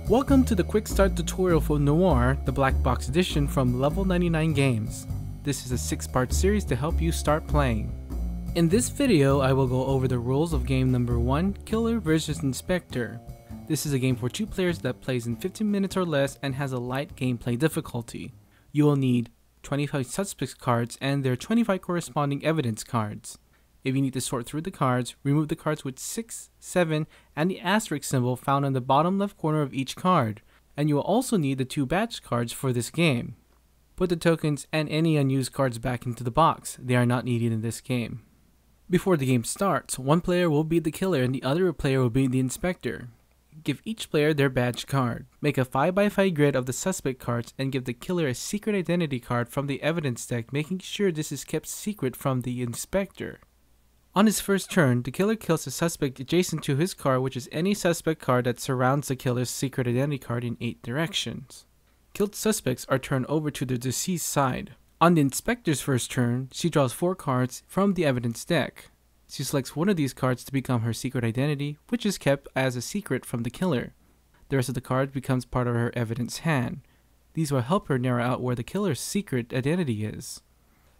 Welcome to the quick start tutorial for Noir, the black box edition from Level 99 Games. This is a 6-part series to help you start playing. In this video, I will go over the rules of game number 1, Killer vs Inspector. This is a game for 2 players that plays in 15 minutes or less and has a light gameplay difficulty. You will need 25 suspects cards and their 25 corresponding evidence cards. If you need to sort through the cards, remove the cards with 6, 7, and the asterisk symbol found on the bottom left corner of each card, and you will also need the 2 badge cards for this game. Put the tokens and any unused cards back into the box, they are not needed in this game. Before the game starts, one player will be the killer and the other player will be the inspector. Give each player their badge card. Make a 5x5 grid of the suspect cards and give the killer a secret identity card from the evidence deck, making sure this is kept secret from the inspector. On his first turn, the killer kills a suspect adjacent to his card, which is any suspect card that surrounds the killer's secret identity card in 8 directions. Killed suspects are turned over to the deceased side. On the inspector's first turn, she draws 4 cards from the evidence deck. She selects one of these cards to become her secret identity, which is kept as a secret from the killer. The rest of the cards becomes part of her evidence hand. These will help her narrow out where the killer's secret identity is.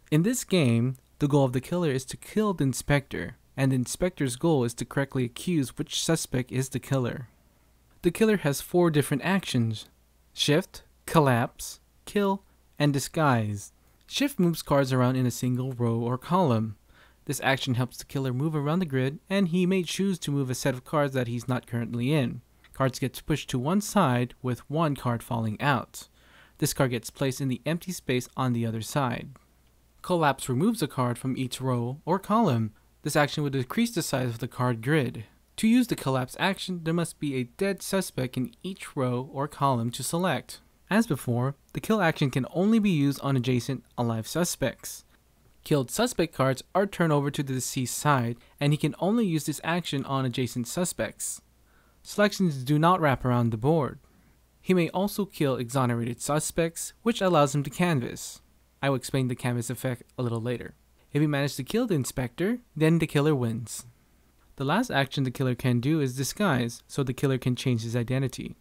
In this game, the goal of the killer is to kill the inspector, and the inspector's goal is to correctly accuse which suspect is the killer. The killer has 4 different actions: shift, collapse, kill, and disguise. Shift moves cards around in a single row or column. This action helps the killer move around the grid, and he may choose to move a set of cards that he's not currently in. Cards get pushed to one side with one card falling out. This card gets placed in the empty space on the other side. Collapse removes a card from each row or column. This action will decrease the size of the card grid. To use the collapse action, there must be a dead suspect in each row or column to select. As before, the kill action can only be used on adjacent alive suspects. Killed suspect cards are turned over to the deceased side, and he can only use this action on adjacent suspects. Selections do not wrap around the board. He may also kill exonerated suspects, which allows him to canvas. I will explain the canvas effect a little later. If he manages to kill the inspector, then the killer wins. The last action the killer can do is disguise, so the killer can change his identity.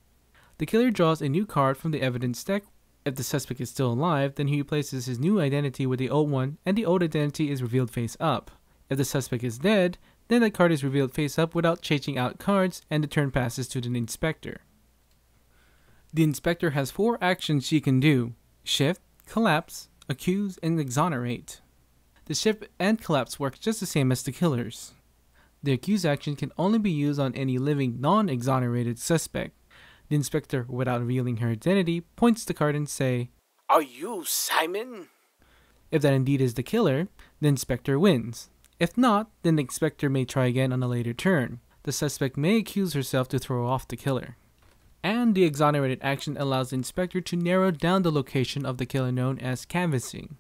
The killer draws a new card from the evidence deck. If the suspect is still alive, then he replaces his new identity with the old one, and the old identity is revealed face up. If the suspect is dead, then the card is revealed face up without changing out cards, and the turn passes to the inspector. The inspector has 4 actions she can do: shift, collapse, accuse, and exonerate. The shift and collapse work just the same as the killer's. The accuse action can only be used on any living non-exonerated suspect. The inspector, without revealing her identity, points the card and say, "Are you Simon?" If that indeed is the killer, the inspector wins. If not, then the inspector may try again on a later turn. The suspect may accuse herself to throw off the killer. And the exonerated action allows the inspector to narrow down the location of the killer, known as canvassing.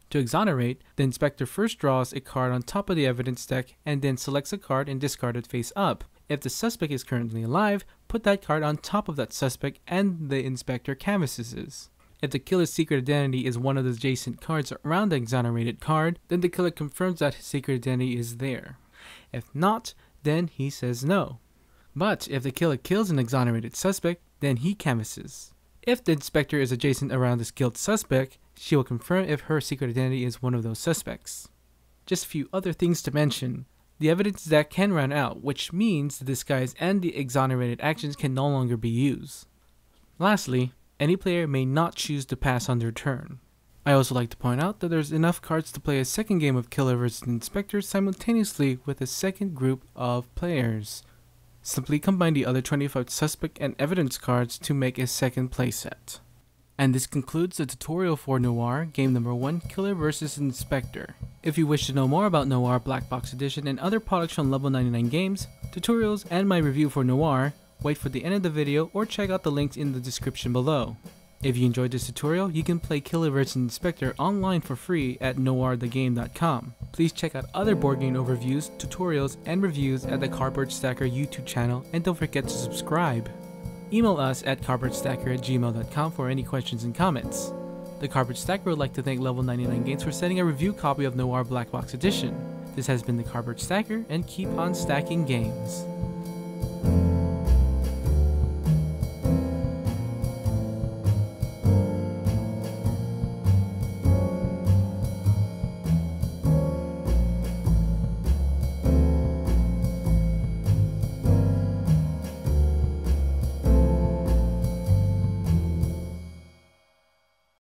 To exonerate, the inspector first draws a card on top of the evidence deck and then selects a card and discards it face up. If the suspect is currently alive, put that card on top of that suspect and the inspector canvasses. If the killer's secret identity is one of the adjacent cards around the exonerated card, then the killer confirms that his secret identity is there. If not, then he says no. But if the killer kills an exonerated suspect, then he canvasses. If the inspector is adjacent around this killed suspect, she will confirm if her secret identity is one of those suspects. Just a few other things to mention. The evidence deck can run out, which means the disguise and the exonerated actions can no longer be used. Lastly, any player may not choose to pass on their turn. I also like to point out that there's enough cards to play a second game of Killer vs Inspector simultaneously with a second group of players. Simply combine the other 25 suspect and evidence cards to make a second playset. And this concludes the tutorial for Noir, game number 1, Killer vs Inspector. If you wish to know more about Noir Black Box Edition and other products from Level 99 Games, tutorials, and my review for Noir, wait for the end of the video or check out the links in the description below. If you enjoyed this tutorial, you can play Killer vs Inspector online for free at noirthegame.com. Please check out other board game overviews, tutorials, and reviews at the Cardboard Stacker YouTube channel, and don't forget to subscribe. Email us at cardboardstacker@gmail.com for any questions and comments. The Cardboard Stacker would like to thank Level 99 Games for sending a review copy of Noir Black Box Edition. This has been the Cardboard Stacker, and keep on stacking games.